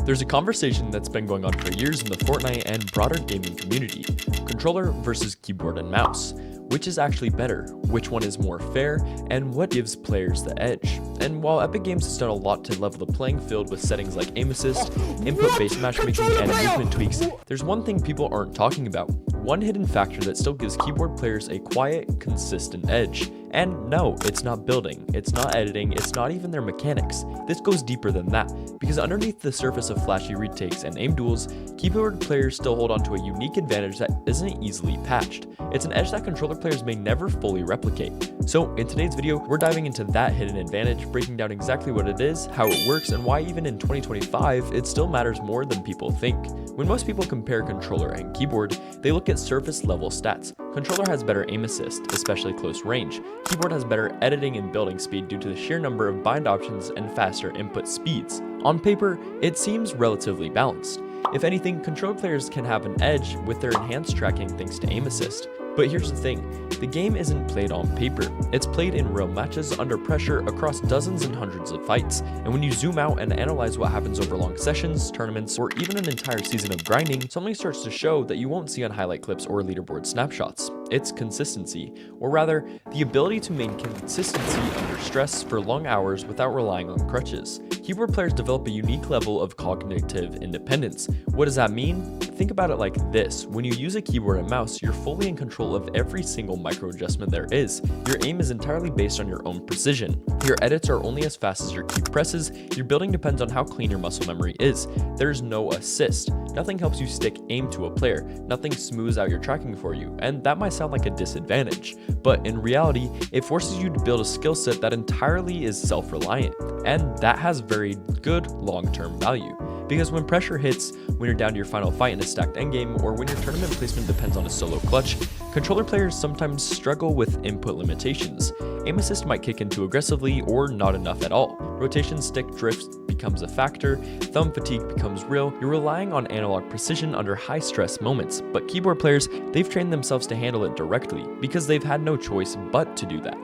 There's a conversation that's been going on for years in the Fortnite and broader gaming community. Controller versus keyboard and mouse. Which is actually better? Which one is more fair? And what gives players the edge? And while Epic Games has done a lot to level the playing field with settings like aim assist, input-based matchmaking, and movement tweaks, there's one thing people aren't talking about. One hidden factor that still gives keyboard players a quiet, consistent edge. And no, it's not building, it's not editing, it's not even their mechanics. This goes deeper than that, because underneath the surface of flashy retakes and aim duels, keyboard players still hold on to a unique advantage that isn't easily patched. It's an edge that controller players may never fully replicate. So in today's video, we're diving into that hidden advantage, breaking down exactly what it is, how it works, and why even in 2025, it still matters more than people think. When most people compare controller and keyboard, they look at surface level stats. Controller has better aim assist, especially close range. Keyboard has better editing and building speed due to the sheer number of bind options and faster input speeds. On paper, it seems relatively balanced. If anything, controller players can have an edge with their enhanced tracking thanks to aim assist. But here's the thing, the game isn't played on paper, it's played in real matches under pressure across dozens and hundreds of fights, and when you zoom out and analyze what happens over long sessions, tournaments, or even an entire season of grinding, something starts to show that you won't see on highlight clips or leaderboard snapshots. It's consistency, or rather, the ability to maintain consistency under stress for long hours without relying on crutches. Keyboard players develop a unique level of cognitive independence. What does that mean? Think about it like this, when you use a keyboard and mouse, you're fully in control of every single micro adjustment there is. Your aim is entirely based on your own precision. Your edits are only as fast as your key presses, your building depends on how clean your muscle memory is. There's no assist. Nothing helps you stick aim to a player, nothing smooths out your tracking for you, and that might sound like a disadvantage, but in reality, it forces you to build a skill set that entirely is self-reliant, and that has very good long-term value. Because when pressure hits, when you're down to your final fight in a stacked endgame, or when your tournament placement depends on a solo clutch, controller players sometimes struggle with input limitations. Aim assist might kick in too aggressively or not enough at all. Rotation stick drift becomes a factor, thumb fatigue becomes real, you're relying on analog precision under high stress moments, but keyboard players, they've trained themselves to handle it directly because they've had no choice but to do that.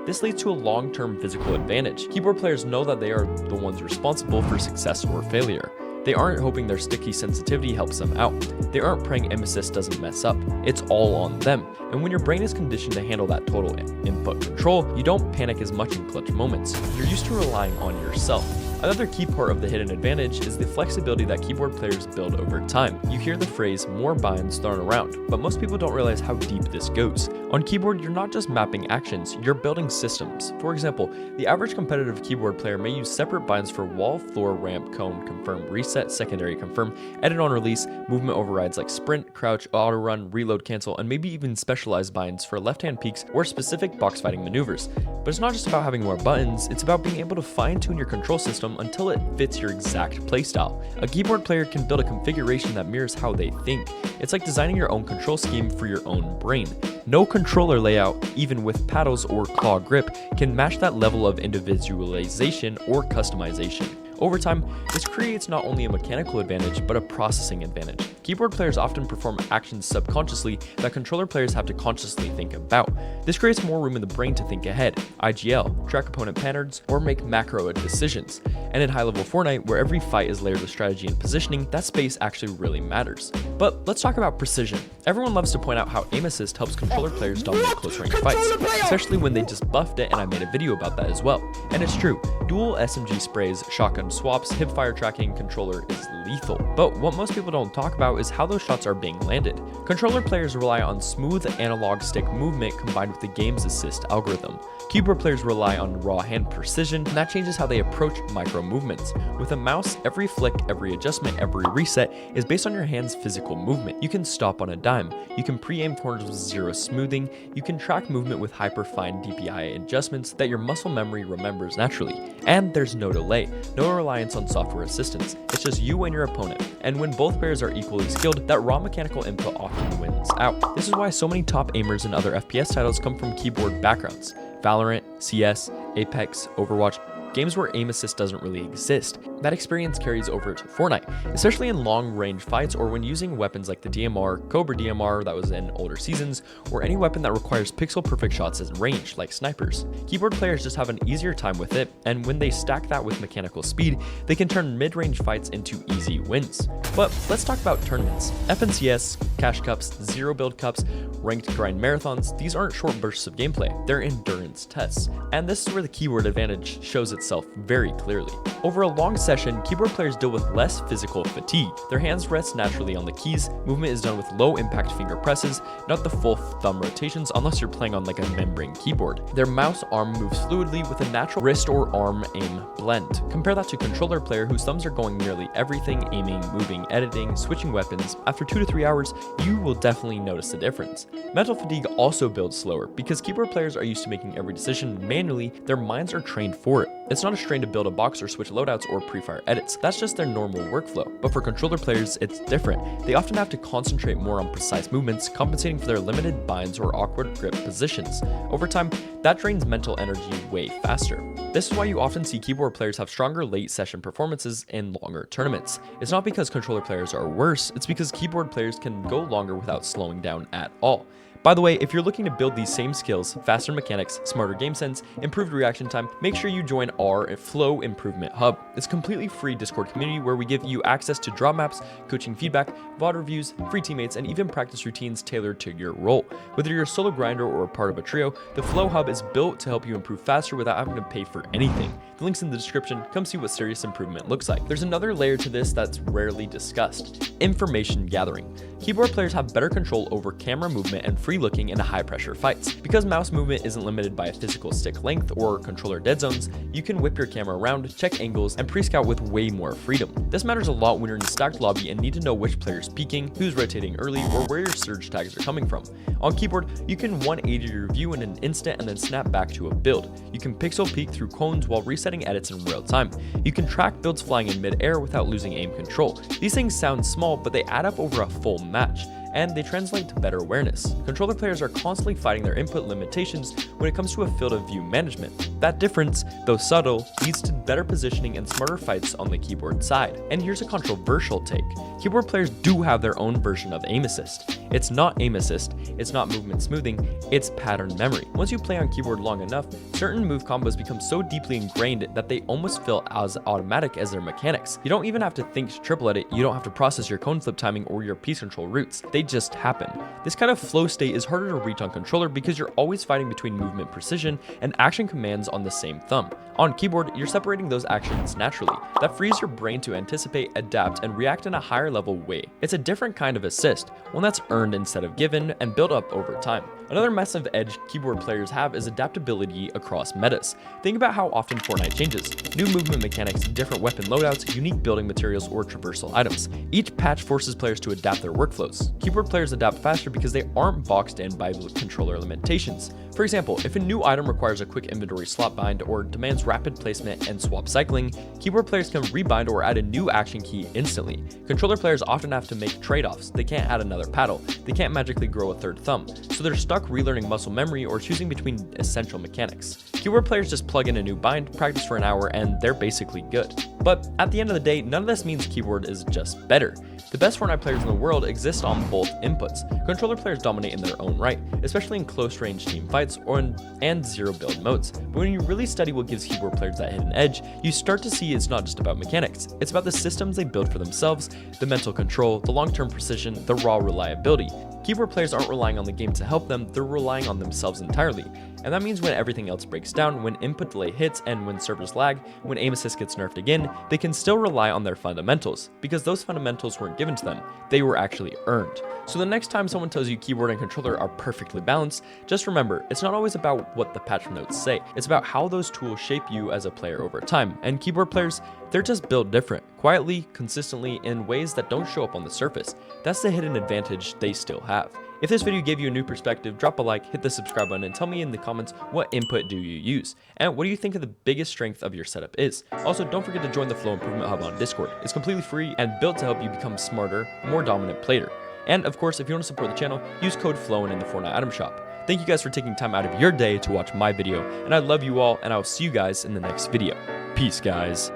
This leads to a long-term physical advantage. Keyboard players know that they are the ones responsible for success or failure. They aren't hoping their sticky sensitivity helps them out. They aren't praying aim assist doesn't mess up. It's all on them. And when your brain is conditioned to handle that total input control, you don't panic as much in clutch moments. You're used to relying on yourself. Another key part of the hidden advantage is the flexibility that keyboard players build over time. You hear the phrase more binds thrown around, but most people don't realize how deep this goes. On keyboard, you're not just mapping actions, you're building systems. For example, the average competitive keyboard player may use separate binds for wall, floor, ramp, cone, confirm, reset, secondary, confirm, edit on release, movement overrides like sprint, crouch, auto run, reload, cancel, and maybe even specialized binds for left-hand peeks or specific box fighting maneuvers. But it's not just about having more buttons, it's about being able to fine-tune your control system until it fits your exact playstyle. A keyboard player can build a configuration that mirrors how they think. It's like designing your own control scheme for your own brain. No controller layout, even with paddles or claw grip, can match that level of individualization or customization. Over time, this creates not only a mechanical advantage, but a processing advantage. Keyboard players often perform actions subconsciously that controller players have to consciously think about. This creates more room in the brain to think ahead, IGL, track opponent patterns, or make macro decisions. And in high-level Fortnite, where every fight is layered with strategy and positioning, that space actually really matters. But let's talk about precision. Everyone loves to point out how aim assist helps controller players dominate close-range fights, especially when they just buffed it, and I made a video about that as well. And it's true, dual SMG sprays, shotgun swaps, hipfire tracking controller is lethal. But what most people don't talk about is how those shots are being landed. Controller players rely on smooth analog stick movement combined with the game's assist algorithm. Keyboard players rely on raw hand precision, and that changes how they approach micro movements. With a mouse, every flick, every adjustment, every reset is based on your hand's physical movement. You can stop on a dime, you can pre-aim corners with zero smoothing, you can track movement with hyper-fine DPI adjustments that your muscle memory remembers naturally. And there's no delay, no reliance on software assistance. It's just you and your opponent. And when both players are equally skilled, that raw mechanical input often wins out. This is why so many top aimers in other FPS titles come from keyboard backgrounds. Valorant, CS, Apex, Overwatch, games where aim assist doesn't really exist. That experience carries over to FORTNITE, especially in long-range fights or when using weapons like the DMR, Cobra DMR that was in older seasons, or any weapon that requires pixel-perfect shots in range, like snipers. Keyboard players just have an easier time with it, and when they stack that with mechanical speed, they can turn mid-range fights into easy wins. But let's talk about tournaments. FNCS, Cash Cups, Zero Build Cups, Ranked Grind Marathons, these aren't short bursts of gameplay, they're endurance tests. And this is where the keyboard advantage shows itself very clearly. Over a long session, keyboard players deal with less physical fatigue. Their hands rest naturally on the keys, movement is done with low impact finger presses, not the full thumb rotations unless you're playing on like a membrane keyboard. Their mouse arm moves fluidly with a natural wrist or arm aim blend. Compare that to controller player whose thumbs are going nearly everything, aiming, moving, editing, switching weapons. After 2 to 3 hours, you will definitely notice the difference. Mental fatigue also builds slower because keyboard players are used to making every decision manually. Their minds are trained for it. It's not a strain to build a box or switch loadouts or pre-fire edits. That's just their normal workflow. But for controller players, it's different. They often have to concentrate more on precise movements, compensating for their limited binds or awkward grip positions. Over time, that drains mental energy way faster. This is why you often see keyboard players have stronger late session performances in longer tournaments. It's not because controller players are worse, it's because keyboard players can go longer without slowing down at all. By the way, if you're looking to build these same skills, faster mechanics, smarter game sense, improved reaction time, make sure you join our Flow Improvement Hub. It's a completely free Discord community where we give you access to drop maps, coaching feedback, VOD reviews, free teammates, and even practice routines tailored to your role. Whether you're a solo grinder or a part of a trio, the Flow Hub is built to help you improve faster without having to pay for anything. The link's in the description. Come see what serious improvement looks like. There's another layer to this that's rarely discussed: information gathering. Keyboard players have better control over camera movement and free looking in high-pressure fights. Because mouse movement isn't limited by a physical stick length or controller dead zones, you can whip your camera around, check angles, and pre-scout with way more freedom. This matters a lot when you're in a stacked lobby and need to know which player's peeking, who's rotating early, or where your surge tags are coming from. On keyboard, you can 180 your view in an instant and then snap back to a build. You can pixel peek through cones while resetting edits in real time. You can track builds flying in mid-air without losing aim control. These things sound small, but they add up over a full match, and they translate to better awareness. Controller players are constantly fighting their input limitations when it comes to a field of view management. That difference, though subtle, leads to better positioning and smarter fights on the keyboard side. And here's a controversial take. Keyboard players do have their own version of aim assist. It's not aim assist, it's not movement smoothing, it's pattern memory. Once you play on keyboard long enough, certain move combos become so deeply ingrained that they almost feel as automatic as their mechanics. You don't even have to think to triple edit, you don't have to process your cone flip timing or your piece control routes. They just happen. This kind of flow state is harder to reach on controller because you're always fighting between movement precision and action commands on the same thumb. On keyboard, you're separating those actions naturally. That frees your brain to anticipate, adapt, and react in a higher level way. It's a different kind of assist, one that's earned instead of given and built up over time. Another massive edge keyboard players have is adaptability across metas. Think about how often FORTNITE changes. New movement mechanics, different weapon loadouts, unique building materials, or traversal items. Each patch forces players to adapt their workflows. Keyboard players adapt faster because they aren't boxed in by controller limitations. For example, if a new item requires a quick inventory slot bind or demands rapid placement and swap cycling, keyboard players can rebind or add a new action key instantly. Controller players often have to make trade-offs. They can't add another paddle, they can't magically grow a third thumb, so they're stuck relearning muscle memory or choosing between essential mechanics. Keyboard players just plug in a new bind, practice for an hour, and they're basically good. But at the end of the day, none of this means keyboard is just better. The best FORTNITE players in the world exist on both inputs. Controller players dominate in their own right, especially in close range team fights and zero build modes. But when you really study what gives keyboard players that hidden edge, you start to see it's not just about mechanics. It's about the systems they build for themselves, the mental control, the long-term precision, the raw reliability. Keyboard players aren't relying on the game to help them, they're relying on themselves entirely. And that means when everything else breaks down, when input delay hits, and when servers lag, when aim assist gets nerfed again, they can still rely on their fundamentals, because those fundamentals weren't given to them, they were actually earned. So the next time someone tells you keyboard and controller are perfectly balanced, just remember, it's not always about what the patch notes say, it's about how those tools shape you as a player over time. And keyboard players, they're just built different, quietly, consistently, in ways that don't show up on the surface. That's the hidden advantage they still have. If this video gave you a new perspective, drop a like, hit the subscribe button, and tell me in the comments what input do you use, and what do you think of the biggest strength of your setup is. Also, don't forget to join the Flow Improvement Hub on Discord. It's completely free and built to help you become smarter, more dominant player. And of course, if you want to support the channel, use code FLOWIN in the FORTNITE item shop. Thank you guys for taking time out of your day to watch my video, and I love you all, and I will see you guys in the next video. Peace, guys.